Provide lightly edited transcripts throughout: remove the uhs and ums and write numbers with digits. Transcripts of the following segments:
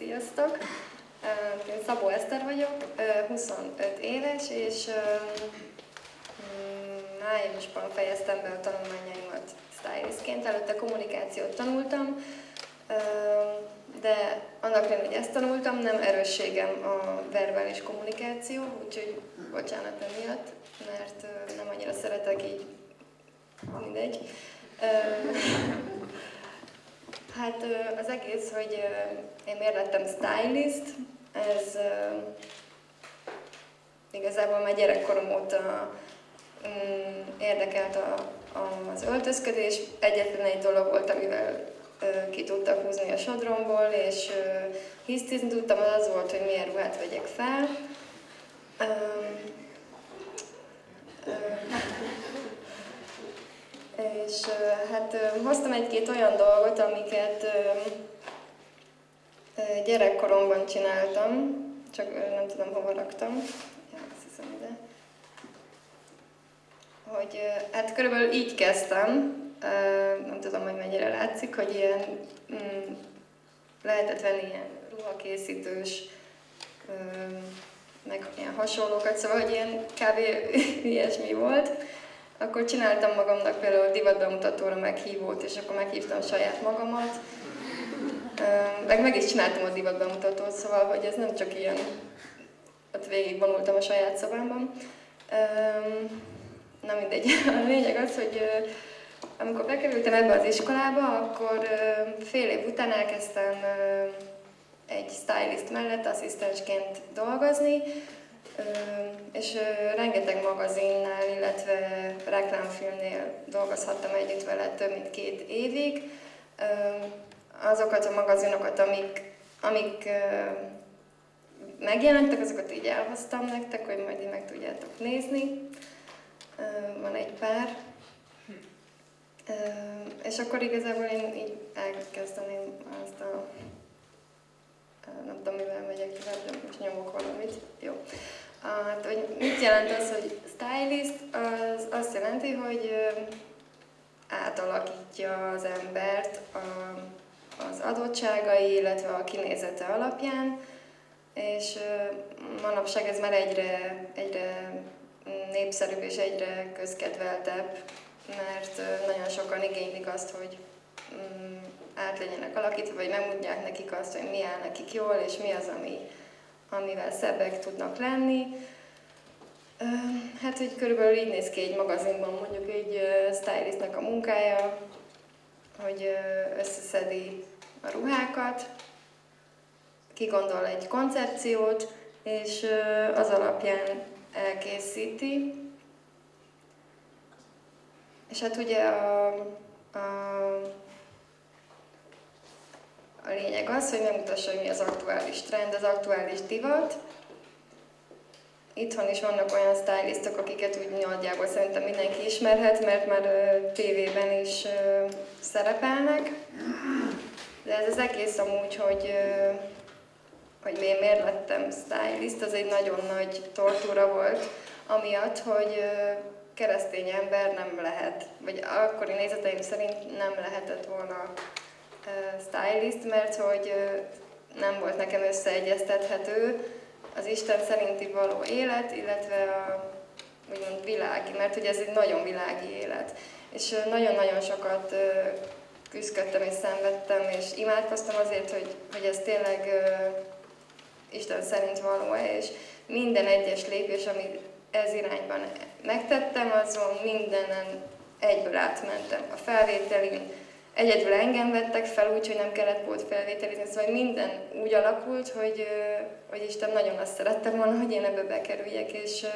Sziasztok! Én Szabó Eszter vagyok, 25 éves, és májusban fejeztem be a tanulmányaimat stylistként. Előtte kommunikációt tanultam, de annak ellenére, hogy ezt tanultam, nem erősségem a verbális kommunikáció, úgyhogy bocsánat emiatt, mert nem annyira szeretek így, mindegy. Hát az egész, hogy én miért lettem stylist, ez igazából már gyerekkorom óta érdekelt az öltözködés. Egyetlen egy dolog volt, amivel ki tudtak húzni a sodromból, és hisztizni tudtam, az volt, hogy milyen ruhát vegyek fel. És hát hoztam egy-két olyan dolgot, amiket gyerekkoromban csináltam, csak nem tudom, hova raktam. Ja, azt hiszem ide. Hogy, hát körülbelül így kezdtem, nem tudom, hogy mennyire látszik, hogy ilyen, lehetett venni ilyen ruhakészítős, meg ilyen hasonlókat, szóval, hogy ilyen kb. Ilyesmi volt. Akkor csináltam magamnak például divatbemutatóra meghívót, és akkor meghívtam saját magamat. Meg is csináltam a divatbemutatót, szóval, hogy ez nem csak ilyen, ott végigvonultam a saját szobámban. Na mindegy, a lényeg az, hogy amikor bekerültem ebbe az iskolába, akkor fél év után elkezdtem egy stylist mellett asszisztensként dolgozni, és rengeteg magazinnál, illetve reklámfilmnél dolgozhattam együtt vele több mint 2 évig. Azokat a magazinokat, amik megjelentek, azokat így elhoztam nektek, hogy majd így meg tudjátok nézni. Van egy pár. És akkor igazából én így elkezdeném azt a... nem tudom, mivel megyek tovább, de most nyomok valamit. Jó. Hát, hogy mit jelent az, hogy stylist? Az azt jelenti, hogy átalakítja az embert az adottságai, illetve a kinézete alapján, és manapság ez már egyre népszerűbb és egyre közkedveltebb, mert nagyon sokan igénylik azt, hogy át legyenek alakítva, vagy megmondják nekik azt, hogy mi áll nekik jól, és mi az, amivel szebbek tudnak lenni. Hát, hogy körülbelül így néz ki egy magazinban mondjuk egy stylistnek a munkája, hogy összeszedi a ruhákat, kigondol egy koncepciót, és az alapján elkészíti. És hát ugye a lényeg az, hogy megmutassa, hogy mi az aktuális trend, az aktuális divat. Itthon is vannak olyan stylistok, akiket úgy nagyjából szerintem mindenki ismerhet, mert már tévében is szerepelnek. De ez az egész amúgy, hogy én miért lettem stylist, az egy nagyon nagy tortúra volt, amiatt, hogy keresztény ember nem lehet, vagy akkori nézeteim szerint nem lehetett volna stylist, mert hogy nem volt nekem összeegyeztethető az Isten szerinti való élet, illetve a úgymond világi, mert ugye ez egy nagyon világi élet. És nagyon-nagyon sokat küzdöttem és szenvedtem, és imádkoztam azért, hogy ez tényleg Isten szerint való-e, és minden egyes lépés, amit ez irányban megtettem, azon mindenen egyből átmentem. A felvételin egyedül engem vettek fel, úgyhogy nem kellett pótfelvételizni, szóval minden úgy alakult, hogy Isten nagyon azt szerettem volna, hogy én ebbe bekerüljek, és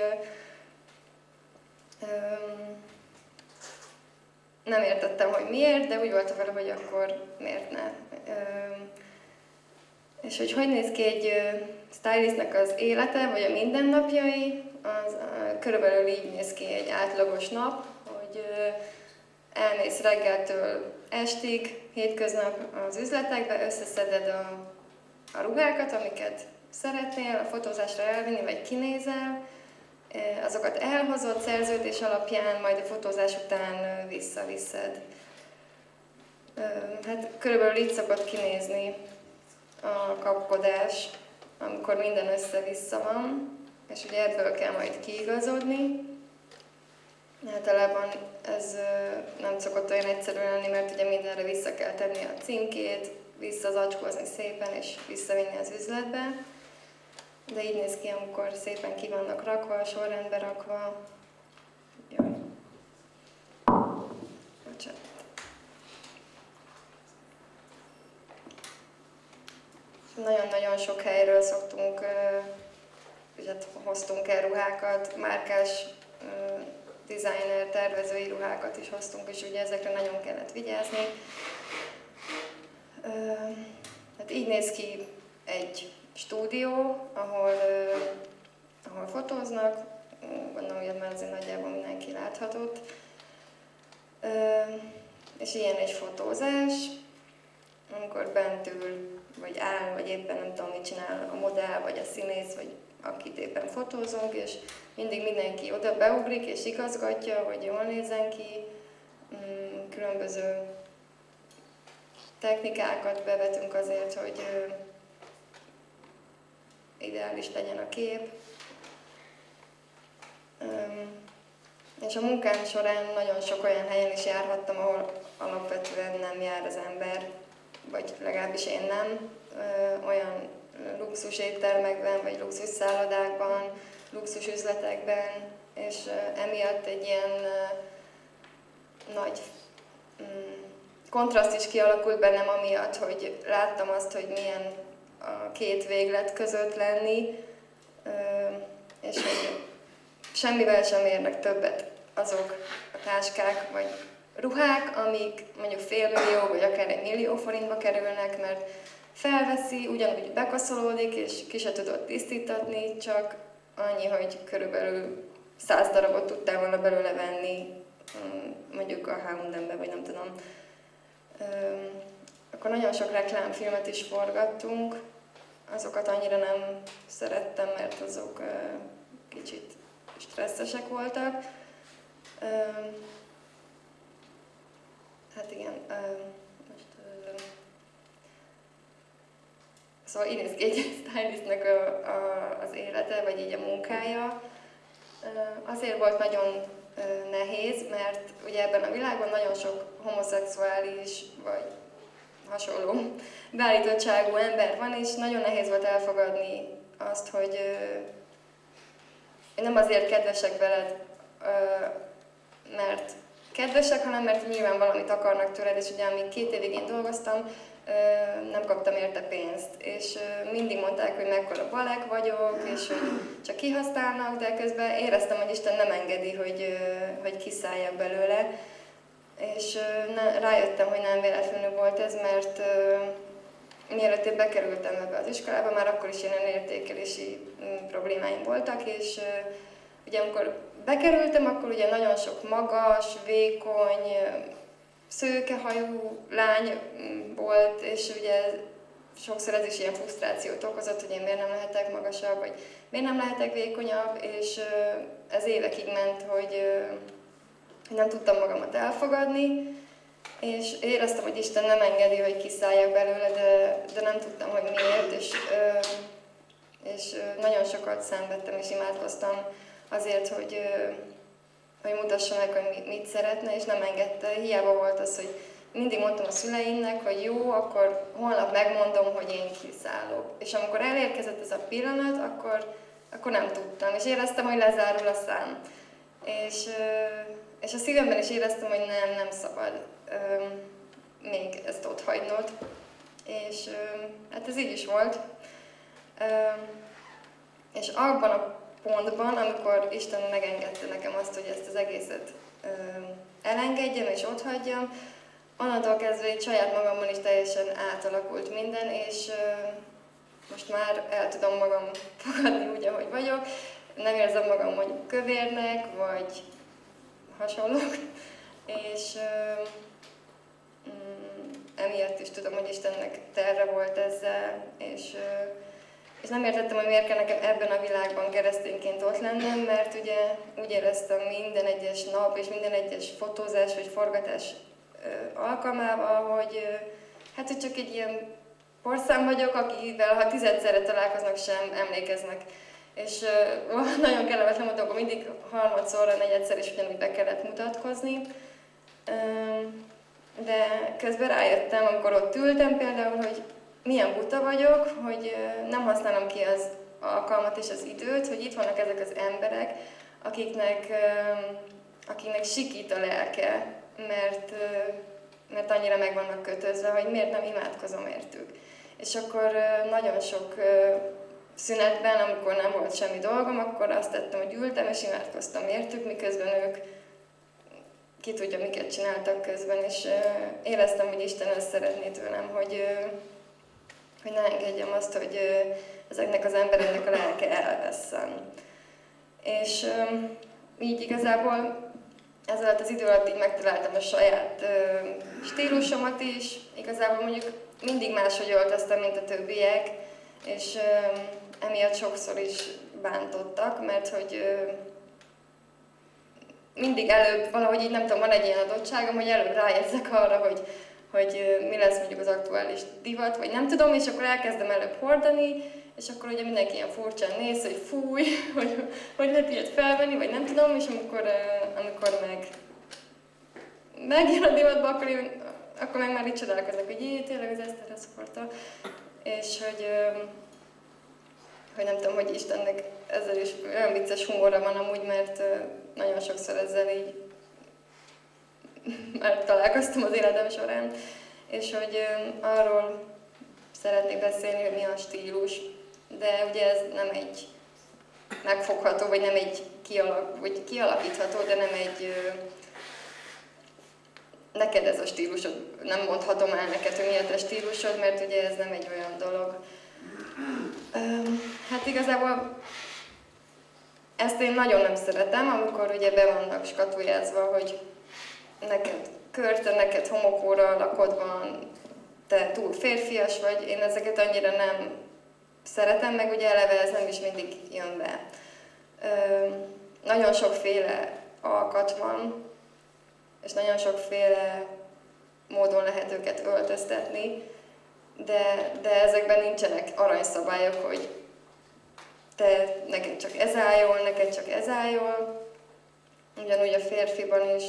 nem értettem, hogy miért, de úgy voltam vele, hogy akkor miért ne. És hogy néz ki egy stylistnek az élete, vagy a mindennapjai, az körülbelül így néz ki egy átlagos nap, hogy elmész reggeltől estig, hétköznap az üzletekbe, összeszeded a ruhákat, amiket szeretnél a fotózásra elvinni, vagy kinézel, azokat elhozod szerződés alapján, majd a fotózás után visszaviszed. Hát körülbelül így szokott kinézni a kapkodás, amikor minden össze-vissza van, és ugye ebből kell majd kiigazodni. Általában ez nem szokott olyan egyszerű lenni, mert ugye mindenre vissza kell tenni a címkét, visszazacskózni szépen és visszavinni az üzletbe. De így néz ki, amikor szépen ki vannak rakva, sorrendbe rakva. Jaj. Bocsánat. Nagyon-nagyon sok helyről szoktunk, ugye hoztunk el ruhákat, márkás designer, tervezői ruhákat is hoztunk, és ugye ezekre nagyon kellett vigyázni. Hát így néz ki egy stúdió, ahol fotóznak, gondolom, hogy már azért nagyjából mindenki láthatott. És ilyen egy fotózás, amikor bent ül, vagy áll, vagy éppen nem tudom, mit csinál a modell, vagy a színész, vagy akit éppen fotózunk, és mindig mindenki oda beugrik és igazgatja, hogy jól nézzen ki. Különböző technikákat bevetünk azért, hogy ideális legyen a kép. És a munkám során nagyon sok olyan helyen is járhattam, ahol alapvetően nem jár az ember, vagy legalábbis én nem, olyan luxus éttermekben, vagy luxus szállodákban, luxus üzletekben, és emiatt egy ilyen nagy kontraszt is kialakult bennem amiatt, hogy láttam azt, hogy milyen a két véglet között lenni, és hogy semmivel sem érnek többet azok a táskák vagy ruhák, amik mondjuk $500,000 vagy akár $1 millió forintba kerülnek, mert felveszi, ugyanúgy bekaszolódik, és ki se tudod tisztítatni, csak annyi, hogy körülbelül 100 darabot tudtál volna belőle venni, mondjuk a H&M-be, vagy nem tudom. Akkor nagyon sok reklámfilmet is forgattunk, azokat annyira nem szerettem, mert azok kicsit stresszesek voltak. Hát igen, szóval így néz ki egy stylistnek az élete, vagy így a munkája. Azért volt nagyon nehéz, mert ugye ebben a világban nagyon sok homoszexuális, vagy hasonló beállítottságú ember van, és nagyon nehéz volt elfogadni azt, hogy nem azért kedvesek veled, mert kedvesek, hanem mert nyilván valamit akarnak tőled, és ugye amíg 2 évig én dolgoztam, nem kaptam érte pénzt, és mindig mondták, hogy mekkora balek vagyok, és hogy csak kihasználnak, de közben éreztem, hogy Isten nem engedi, hogy kiszálljak belőle, és rájöttem, hogy nem véletlenül volt ez, mert mielőtt én bekerültem ebbe az iskolába, már akkor is ilyen értékelési problémáim voltak, és ugye amikor bekerültem, akkor ugye nagyon sok magas, vékony, szőkehajú lány volt, és ugye sokszor ez is ilyen frusztrációt okozott, hogy én miért nem lehetek magasabb, vagy miért nem lehetek vékonyabb, és ez évekig ment, hogy nem tudtam magamat elfogadni, és éreztem, hogy Isten nem engedi, hogy kiszálljak belőle, de nem tudtam, hogy miért, és nagyon sokat szenvedtem és imádkoztam azért, hogy mutassa meg, hogy mit szeretne, és nem engedte. Hiába volt az, hogy mindig mondtam a szüleimnek, hogy jó, akkor holnap megmondom, hogy én kiszállok. És amikor elérkezett ez a pillanat, akkor nem tudtam, és éreztem, hogy lezárul a szám. És a szívemben is éreztem, hogy nem szabad még ezt ott hagynod. És hát ez így is volt. És abban a pontban, amikor Isten megengedte nekem azt, hogy ezt az egészet elengedjem és otthagyjam, onnantól kezdve egy saját magamban is teljesen átalakult minden, és most már el tudom magam fogadni úgy, ahogy vagyok. Nem érzem magam mondjuk kövérnek, vagy hasonlók, és emiatt is tudom, hogy Istennek terve volt ezzel, és nem értettem, hogy miért kell nekem ebben a világban keresztényként ott lennem, mert ugye úgy éreztem minden egyes nap és minden egyes fotózás vagy forgatás alkalmával, hogy hát hogy csak egy ilyen porszám vagyok, akivel ha 10-szerre találkoznak, sem emlékeznek. És nagyon kellemetlen volt, akkor mindig harmadszorra, negyedszer is ugyanúgy be kellett mutatkozni. De közben rájöttem, amikor ott ültem például, hogy milyen buta vagyok, hogy nem használom ki az alkalmat és az időt, hogy itt vannak ezek az emberek, akiknek sikít a lelke, mert annyira meg vannak kötözve, hogy miért nem imádkozom értük. És akkor nagyon sok szünetben, amikor nem volt semmi dolgom, akkor azt tettem, hogy ültem és imádkoztam értük, miközben ők ki tudja, miket csináltak közben, és éreztem, hogy Isten ezt szeretné tőlem, hogy ne engedjem azt, hogy ezeknek az embereknek a lelke elvesszen. És így igazából ez alatt az idő alatt így megtaláltam a saját stílusomat is. Igazából mondjuk mindig máshogy öltöztem, mint a többiek, és emiatt sokszor is bántottak, mert hogy mindig előbb, valahogy így nem tudom, van egy ilyen adottságom, hogy előbb ráérzek arra, hogy mi lesz mondjuk az aktuális divat, vagy nem tudom, és akkor elkezdem előbb hordani, és akkor ugye mindenki ilyen furcsán néz, hogy fúj, hogy lehet ilyet felvenni, vagy nem tudom, és amikor megjön a divatba, akkor meg már így csodálkoznak, hogy jé, tényleg az Eszter ezt hordta, és hogy nem tudom, hogy Istennek ezzel is olyan vicces humorra van amúgy, mert nagyon sokszor ezzel így már találkoztam az életem során, és hogy arról szeretnék beszélni, hogy mi a stílus, de ugye ez nem egy megfogható, vagy nem egy kialakítható, de nem egy neked ez a stílusod, nem mondhatom el neked, hogy mi a te stílusod, mert ugye ez nem egy olyan dolog. Hát igazából ezt én nagyon nem szeretem, amikor ugye be vannak skatujázva, hogy neked körte, neked homokóra lakod van, te túl férfias vagy, én ezeket annyira nem szeretem, meg ugye eleve ez nem is mindig jön be. Nagyon sokféle alkat van, és nagyon sokféle módon lehet őket öltöztetni, de ezekben nincsenek aranyszabályok, hogy neked csak ez áll jól, neked csak ez áll jól. Ugyanúgy a férfiban is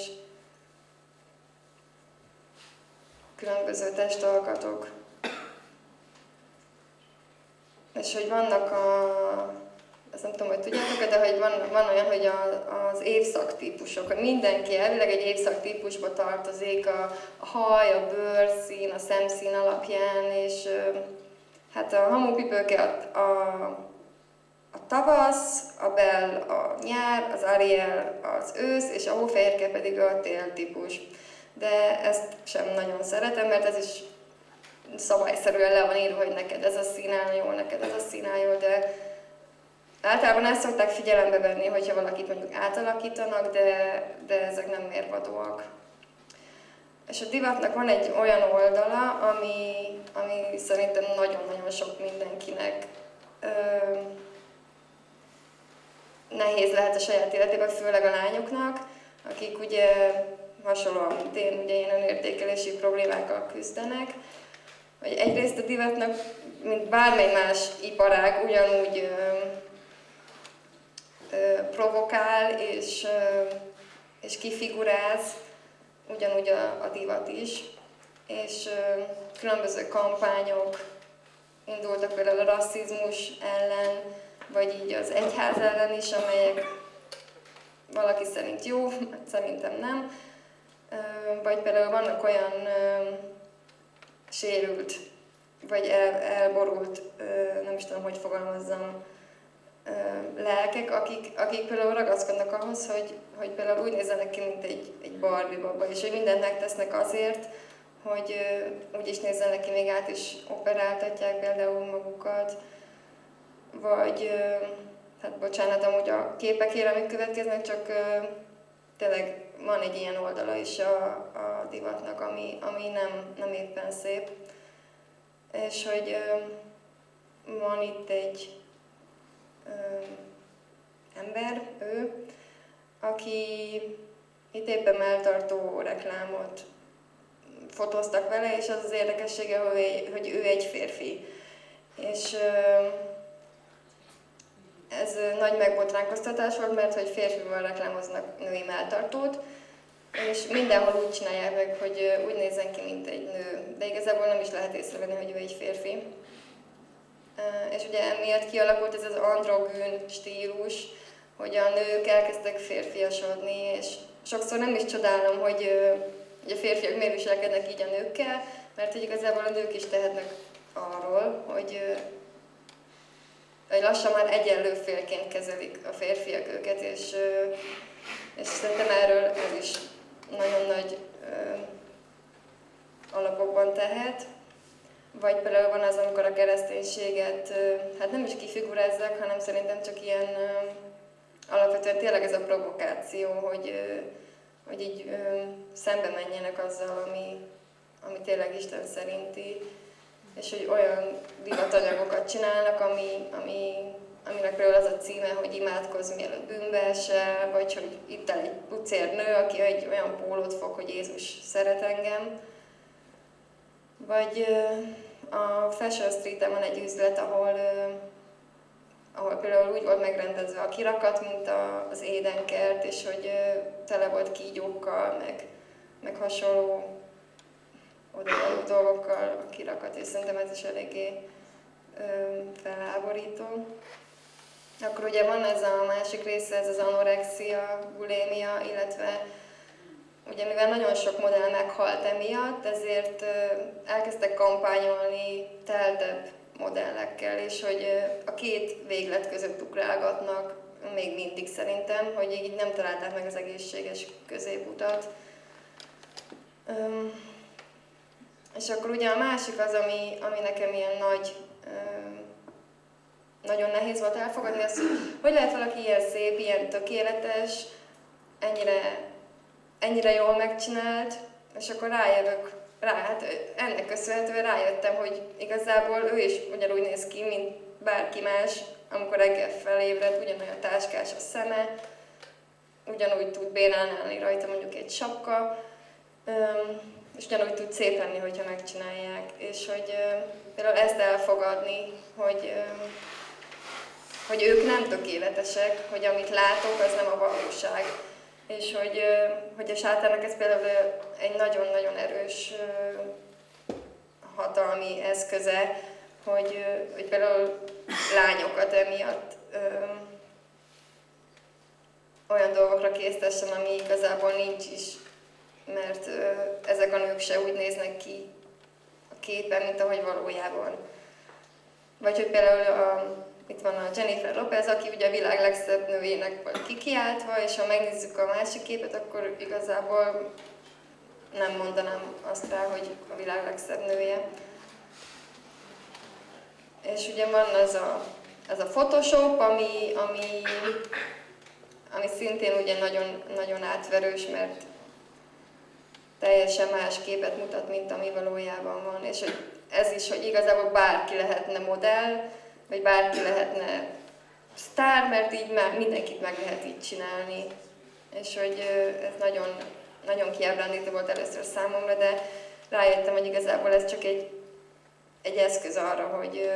különböző testalkatok. És hogy vannak ezt nem tudom, hogy tudjátok, de hogy van olyan, hogy az évszaktípusok, hogy mindenki elvileg egy évszaktípusba tartozik a haj, a bőrszín, a szemszín alapján, és hát a hamupipőke a tavasz, a Bell a nyár, az Ariel az ősz, és a hófehérke pedig a téltípus. De ezt sem nagyon szeretem, mert ez is szabályszerűen le van írva, hogy neked ez a szín áll jól, neked ez a szín áll jól, de általában ezt szokták figyelembe venni, hogyha valakit mondjuk átalakítanak, de ezek nem mérvadóak. És a divatnak van egy olyan oldala, ami szerintem nagyon-nagyon sok mindenkinek nehéz lehet a saját életében, főleg a lányoknak, akik ugye hasonlóan, mint én, ugye ilyen önértékelési problémákkal küzdenek. Hogy egyrészt a divatnak, mint bármely más iparág, ugyanúgy provokál és kifiguráz, ugyanúgy a divat is. És különböző kampányok indultak például a rasszizmus ellen, vagy így az egyház ellen is, amelyek valaki szerint jó, szerintem nem. Vagy például vannak olyan sérült, vagy elborult, nem is tudom, hogy fogalmazzam, lelkek, akik például ragaszkodnak ahhoz, hogy például úgy nézzenek ki, mint egy Barbie baba, és hogy mindent megtesznek azért, hogy úgy is nézzenek ki, még át is operáltatják például magukat, vagy, hát bocsánat, amúgy a képekért, amik következnek, csak tényleg van egy ilyen oldala is a divatnak, ami nem éppen szép. És hogy van itt egy ember, ő, aki itt éppen melltartó reklámot fotóztak vele, és az az érdekessége, hogy ő egy férfi. És ez nagy megbotránkoztatás volt, mert hogy férfival reklámoznak női melltartót, és mindenhol úgy csinálják meg, hogy úgy nézzen ki, mint egy nő, de igazából nem is lehet észrevenni, hogy ő egy férfi. És ugye emiatt kialakult ez az androgyn stílus, hogy a nők elkezdtek férfiasodni, és sokszor nem is csodálom, hogy a férfiak miért viselkednek így a nőkkel, mert hogy igazából a nők is tehetnek arról, hogy lassan már egyenlő félként kezelik a férfiak őket, és szerintem erről ez is nagyon nagy alapokban tehet. Vagy például van az, amikor a kereszténységet, hát nem is kifigurázzák, hanem szerintem csak ilyen alapvetően tényleg ez a provokáció, hogy így szembe menjenek azzal, ami tényleg Isten szerinti, és hogy olyan divatanyagokat csinálnak, aminek például az a címe, hogy imádkozz mielőtt bűnbe esel, vagy hogy itt áll egy pucér nő, aki egy olyan pólót fog, hogy Jézus szeret engem. Vagy a Fashion Street-en van egy üzlet, ahol például úgy volt megrendezve a kirakat, mint az édenkert, és hogy tele volt kígyókkal, meg hasonló odavaló dolgokkal a kirakat, és szerintem ez is eléggé felháborító. Akkor ugye van ez a másik része, ez az anorexia, bulémia, illetve ugye mivel nagyon sok modell meghalt emiatt, ezért elkezdtek kampányolni teltebb modellekkel, és hogy a két véglet között ugrálgatnak még mindig szerintem, hogy így nem találták meg az egészséges középutat. És akkor ugye a másik az, ami nekem ilyen nagyon nehéz volt elfogadni, az, hogy lehet valaki ilyen szép, ilyen tökéletes, ennyire jól megcsinált, és akkor hát ennek köszönhetően rájöttem, hogy igazából ő is ugyanúgy néz ki, mint bárki más, amikor reggel felébred, ugyanolyan táskás a szeme, ugyanúgy tud bénálni rajta mondjuk egy sapka, és ugyanúgy tud szép lenni, hogyha megcsinálják. És hogy például ezt elfogadni, hogy ők nem tökéletesek, hogy amit látok, az nem a valóság. És hogy a sátának ez például egy nagyon-nagyon erős hatalmi eszköze, hogy például lányokat emiatt olyan dolgokra késztessen, ami igazából nincs is, mert ezek a nők se úgy néznek ki a képen, mint ahogy valójában. Vagy hogy például itt van a Jennifer Lopez, aki ugye a világ legszebb nőjének van kikiáltva, és ha megnézzük a másik képet, akkor igazából nem mondanám azt rá, hogy a világ legszebb nője. És ugye van ez a Photoshop, ami szintén ugye nagyon, nagyon átverős, mert teljesen más képet mutat, mint ami valójában van. És hogy ez is, hogy igazából bárki lehetne modell, vagy bárki lehetne sztár, mert így már mindenkit meg lehet így csinálni. És hogy ez nagyon, nagyon kiábrándító volt először számomra, de rájöttem, hogy igazából ez csak egy eszköz arra, hogy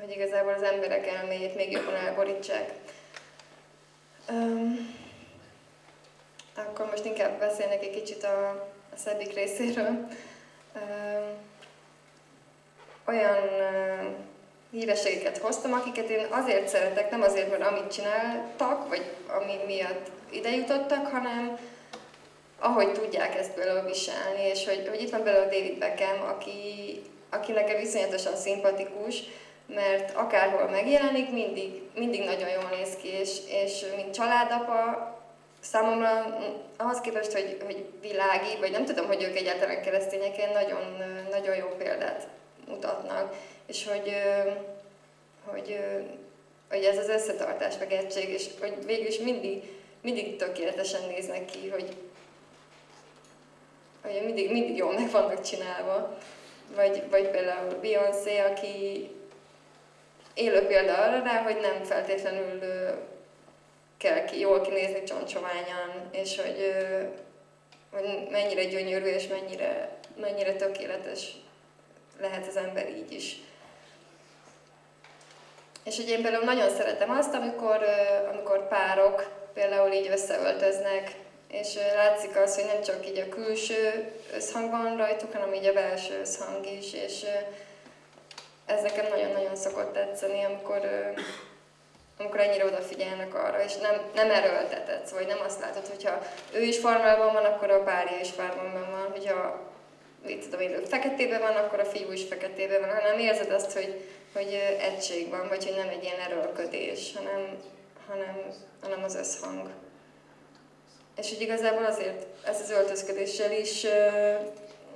igazából az emberek elméjét még jobban elborítsák. Akkor most inkább beszélnek egy kicsit a szebbik részéről. Olyan hírességeket hoztam, akiket én azért szeretek, nem azért, mert amit csináltak, vagy ami miatt ide jutottak, hanem ahogy tudják ezt például viselni, és hogy itt van például David Beckham, aki nekem viszonyatosan szimpatikus, mert akárhol megjelenik, mindig nagyon jól néz ki, és mint családapa, számomra ahhoz képest, hogy világi, vagy nem tudom, hogy ők egyáltalán keresztények, nagyon, nagyon jó példát mutatnak, és hogy ez az összetartás, meg egység, és hogy végül is mindig tökéletesen néznek ki, hogy mindig jól meg vannak csinálva. Vagy például Beyoncé, aki élő példa arra rá, hogy nem feltétlenül kell jól kinézni csontsoványan, és hogy mennyire gyönyörű és mennyire tökéletes lehet az ember így is. És ugye én például nagyon szeretem azt, amikor párok például így összeöltöznek, és látszik az, hogy nem csak így a külső összhang van rajtuk, hanem így a belső összhang is, és ez nekem nagyon-nagyon szokott tetszeni, amikor ennyire odafigyelnek arra, és nem erőltetett, vagy nem azt látod, hogyha ő is formában van, akkor a párja is formában van, hogyha mit tudom én, ő feketében van, akkor a fiú is feketében van, hanem érzed azt, hogy egység van, vagy hogy nem egy ilyen erőlködés, hanem az összhang. És hogy igazából azért ez az öltözködéssel is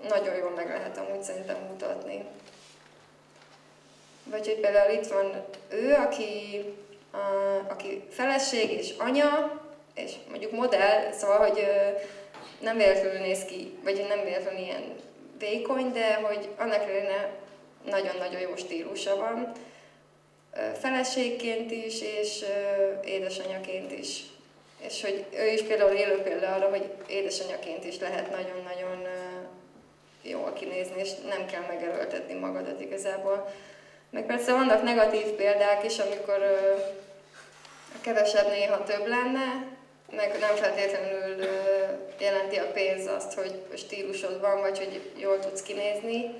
nagyon jól meg lehet amúgy szerintem mutatni. Vagy hogy például itt van ő, aki feleség és anya, és mondjuk modell, szóval, hogy nem véletlenül néz ki, vagy nem véletlenül ilyen vékony, de hogy annak ellenére nagyon-nagyon jó stílusa van. Feleségként is, és édesanyaként is. És hogy ő is például élő példa arra, hogy édesanyaként is lehet nagyon-nagyon jól kinézni, és nem kell megerőltetni magadat igazából. Meg persze vannak negatív példák is, amikor a kevesebb néha több lenne, meg nem feltétlenül jelenti a pénz azt, hogy stílusod van, vagy hogy jól tudsz kinézni.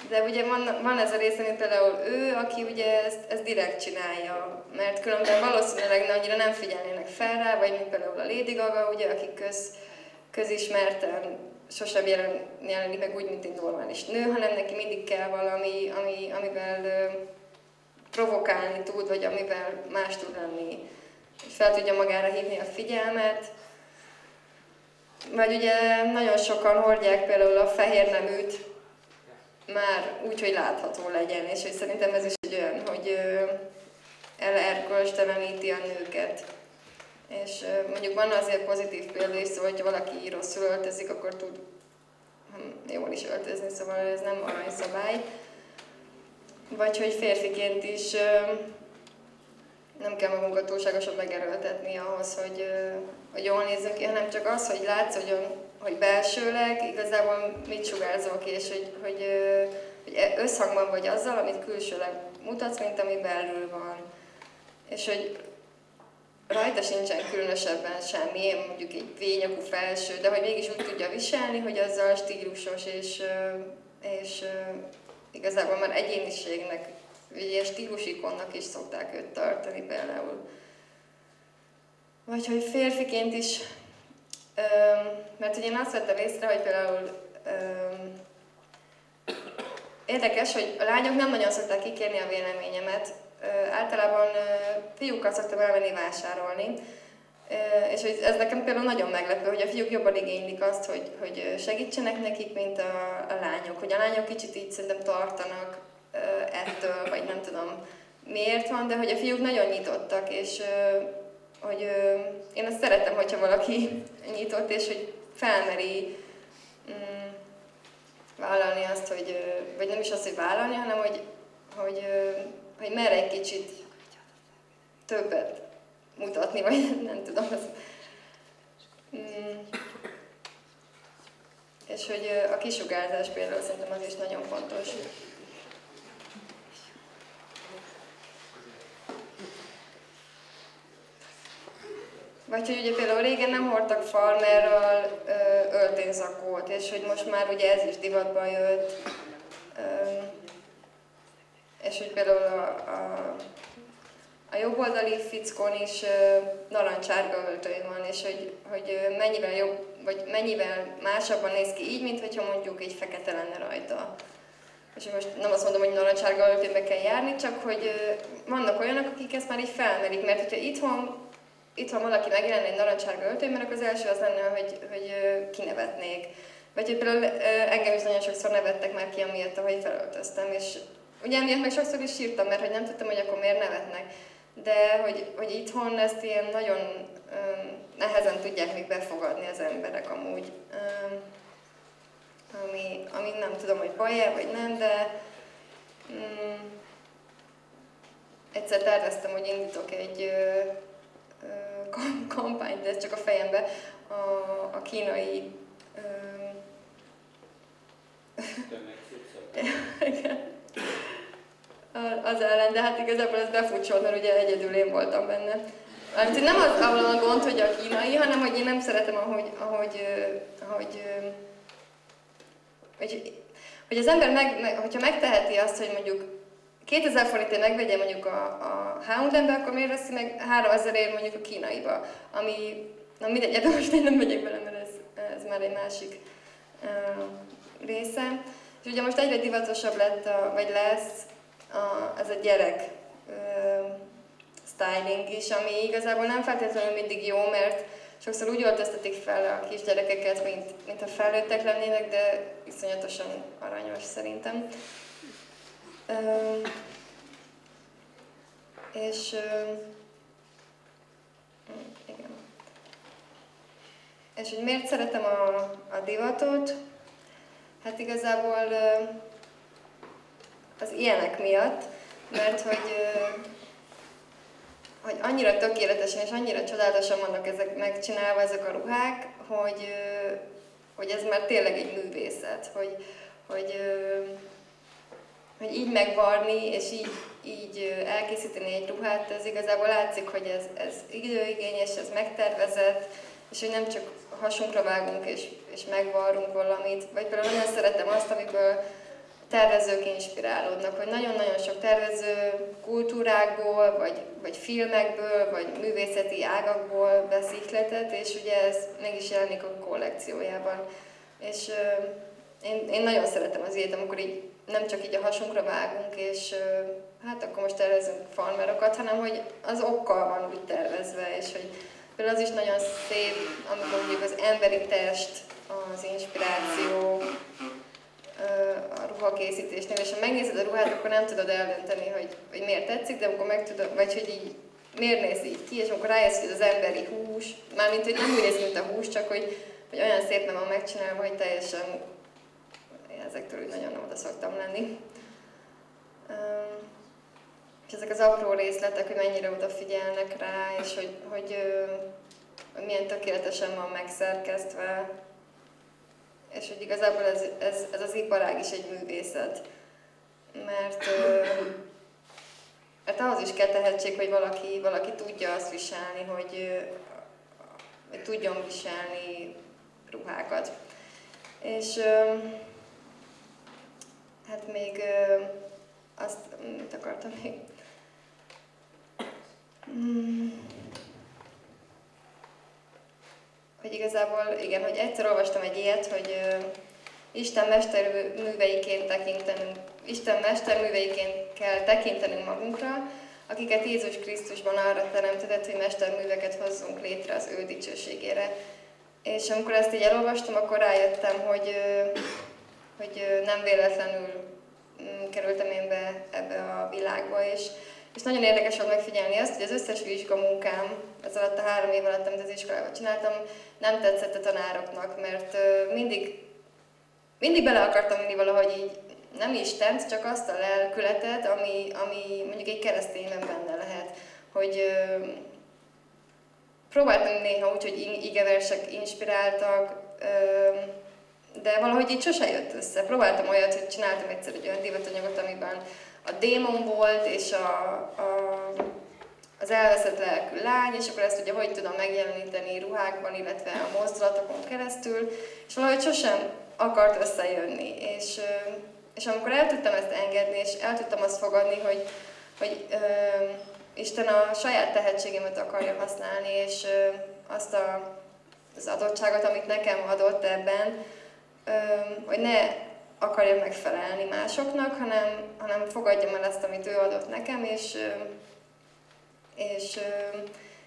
De ugye van ez a része, mint például ő, aki ugye ezt direkt csinálja, mert különben valószínűleg annyira nem figyelnének fel rá, vagy mint például a Lady Gaga, ugye, aki közismerten sosem jelenik meg úgy, mint egy normális nő, hanem neki mindig kell valami, amivel provokálni tud, vagy amivel más tud lenni, és fel tudja magára hívni a figyelmet. Vagy ugye nagyon sokan hordják például a fehér neműt, már úgy, hogy látható legyen, és hogy szerintem ez is egy olyan, hogy elerkölcsteleníti a nőket. És mondjuk van azért pozitív példa is, szóval, hogyha valaki rosszul öltözik, akkor tud jól is öltözni, szóval ez nem aranyszabály. Vagy hogy férfiként is nem kell magunkat túlságosan megerőltetni ahhoz, hogy jól nézzünk ki, hanem csak az, hogy látszódjon, hogy belsőleg igazából mit sugárzol ki, és hogy összhangban vagy azzal, amit külsőleg mutatsz, mint ami belül van. És hogy rajta sincsen különösebben semmi, mondjuk egy V-nyakú felső, de hogy mégis úgy tudja viselni, hogy azzal stílusos, és igazából már egyéniségnek, ugye stílusikonnak is szokták őt tartani például. Vagy hogy férfiként is, mert ugye én azt vettem észre, hogy például érdekes, hogy a lányok nem nagyon szokták kikérni a véleményemet. Általában fiúkkal szoktam elmenni vásárolni, és ez nekem például nagyon meglepő, hogy a fiúk jobban igénylik azt, hogy segítsenek nekik, mint a lányok. Hogy a lányok kicsit így szerintem tartanak ettől, vagy nem tudom miért van, de hogy a fiúk nagyon nyitottak, és hogy én azt szeretem, hogyha valaki nyitott, és hogy felmeri vállalni azt, vagy nem is azt, hogy vállalni, hanem hogy mer egy kicsit többet mutatni, vagy nem tudom. És hogy a kisugárzás például szerintem az is nagyon fontos. Vagy hogy ugye például régen nem hordtak farmerral öltényzakót, és hogy most már ugye ez is divatba jött. És hogy például a jobboldali fickón is narancsárga öltöny van, és hogy mennyivel jobb, vagy mennyivel másabban néz ki így, mint hogyha mondjuk egy fekete lenne rajta. És most nem azt mondom, hogy narancsárga öltönybe kell járni, csak hogy vannak olyanok, akik ezt már így felmerik, mert hogyha itthon valaki megjelenne egy narancsárga öltönyben, akkor az első az lenne, hogy kinevetnék. Vagy hogy például engem is nagyon sokszor nevettek már ki amiatt, ahogy felöltöztem, és ugye emiatt meg sokszor is sírtam, mert hogy nem tudtam, hogy akkor miért nevetnek. De hogy itthon ezt ilyen nagyon nehezen tudják még befogadni az emberek amúgy. Ami nem tudom, hogy baj-e, vagy nem, de... egyszer terveztem, hogy indítok egy kampányt, de ez csak a fejembe, a kínai az ellen, de hát igazából ez befutcsolt, mert ugye egyedül én voltam benne. Hát nem az a gond, hogy a kínai, hanem hogy én nem szeretem, hogy az ember hogyha megteheti azt, hogy mondjuk 2000 forintért megvegye mondjuk a H&M-be, akkor miért veszi meg 3000-ért mondjuk a kínaiba, ami, na mindegy, ebben most én nem megyek bele, mert ez már egy másik része. És ugye most egyre divatosabb lett, vagy lesz ez a gyerek styling is, ami igazából nem feltétlenül mindig jó, mert sokszor úgy öltöztetik fel a kisgyerekeket, mint a felnőttek lennének, de iszonyatosan aranyos szerintem. Igen. És hogy miért szeretem a divatot? Hát igazából az ilyenek miatt, mert hogy annyira tökéletesen és annyira csodálatosan vannak megcsinálva ezek a ruhák, hogy ez már tényleg egy művészet, hogy így megvarni és így elkészíteni egy ruhát, ez igazából látszik, hogy ez időigényes, ez megtervezett, és hogy nem csak hasunkra vágunk és megvarrunk valamit, vagy például nagyon szeretem azt, amiből tervezők inspirálódnak, hogy nagyon-nagyon sok tervező kultúrákból, vagy filmekből, vagy művészeti ágakból vesz ihletet, és ugye ez meg is jelenik a kollekciójában. És én nagyon szeretem az ilyet, amikor így nem csak így a hasunkra vágunk, és hát akkor most tervezünk farmerokat, hanem hogy az okkal van úgy tervezve, és hogy például az is nagyon szép, amikor mondjuk az emberi test, az inspiráció, a ruhakészítésnél, és ha megnézed a ruhát, akkor nem tudod eldönteni, hogy miért tetszik, de amikor megtudod, vagy hogy így miért néz így ki, és amikor rájössz, hogy az emberi hús, mármint, hogy nem úgy néz, mint a hús, csak hogy olyan szépen van megcsinálva, hogy teljesen ezektől úgy nagyon oda szoktam lenni. És ezek az apró részletek, hogy mennyire odafigyelnek rá, és hogy milyen tökéletesen van megszerkesztve, és hogy igazából ez az iparág is egy művészet. Mert ahhoz is kell tehetség, hogy valaki tudja azt viselni, hogy tudjon viselni ruhákat. És hát még azt, mit akartam még? Hogy igazából, igen, hogy egyszer olvastam egy ilyet, hogy Isten mesterműveiként kell tekintenünk magunkra, akiket Jézus Krisztusban arra teremtett, hogy mesterműveket hozzunk létre az ő dicsőségére. És amikor ezt így elolvastam, akkor rájöttem, hogy nem véletlenül kerültem én be ebbe a világba, és nagyon érdekes volt megfigyelni azt, hogy az összes vizsgamunkám, ez alatt a 3 év alatt, amit az iskolában csináltam, nem tetszett a tanároknak, mert mindig bele akartam vinni valahogy így, nem Istent, csak azt a lelkületet, ami mondjuk egy keresztényben benne lehet. Hogy próbáltam néha úgy, hogy igeversek inspiráltak, de valahogy így sose jött össze. Próbáltam olyat, hogy csináltam egyszer egy olyan divatanyagot, amiben a démon volt, és az elveszett lelkű lány, és akkor ezt ugye hogy tudom megjeleníteni ruhákban, illetve a mozdulatokon keresztül, és valahogy sosem akart összejönni. És amikor el tudtam ezt engedni, és el tudtam azt fogadni, hogy Isten a saját tehetségemet akarja használni, és azt az adottságot, amit nekem adott ebben, hogy ne akarja megfelelni másoknak, hanem fogadjam el ezt, amit ő adott nekem, és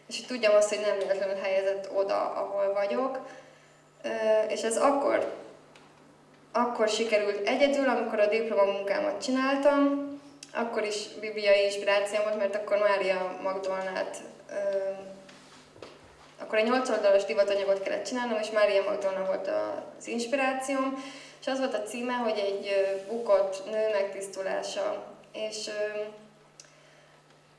hogy tudjam azt, hogy nem véletlenül helyezett oda, ahol vagyok. És ez akkor sikerült egyedül, amikor a diplomamunkámat csináltam, akkor is bibliai inspirációm volt, mert akkor Mária Magdolnát, akkor egy 8 oldalas divatanyagot kellett csinálnom, és Mária Magdolna volt az inspirációm, és az volt a címe, hogy egy bukott nő megtisztulása. És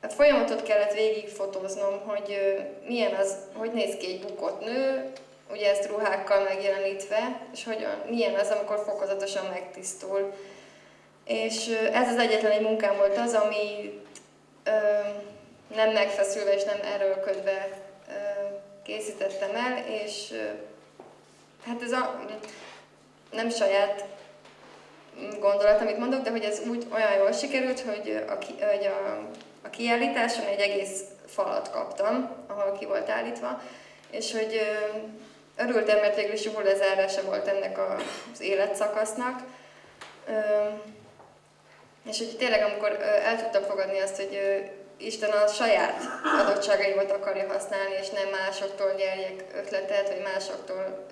a folyamatot kellett végigfotóznom, hogy milyen az, hogy néz ki egy bukott nő, ugye ezt ruhákkal megjelenítve, és milyen az, amikor fokozatosan megtisztul. És ez az egyetlen egy munkám volt az, ami nem megfeszülve és nem erőlködve készítettem el, és hát ez nem saját gondolat, amit mondok, de hogy ez úgy olyan jól sikerült, hogy a kiállításon egy egész falat kaptam, ahol ki volt állítva, és hogy örültem, mert végül is jó lezárása volt ennek az életszakasznak. És hogy tényleg, amikor el tudtam fogadni azt, hogy Isten a saját adottságaimat akarja használni, és nem másoktól nyerjek ötletet, vagy másoktól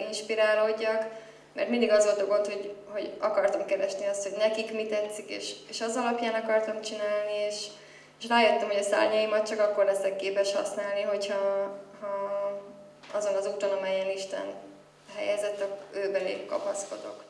inspirálódjak, mert mindig az volt a gond, hogy akartam keresni azt, hogy nekik mi tetszik, és az alapján akartam csinálni, és rájöttem, hogy a szárnyaimat csak akkor leszek képes használni, hogyha azon az úton, amelyen Isten helyezett, ő belé kapaszkodok.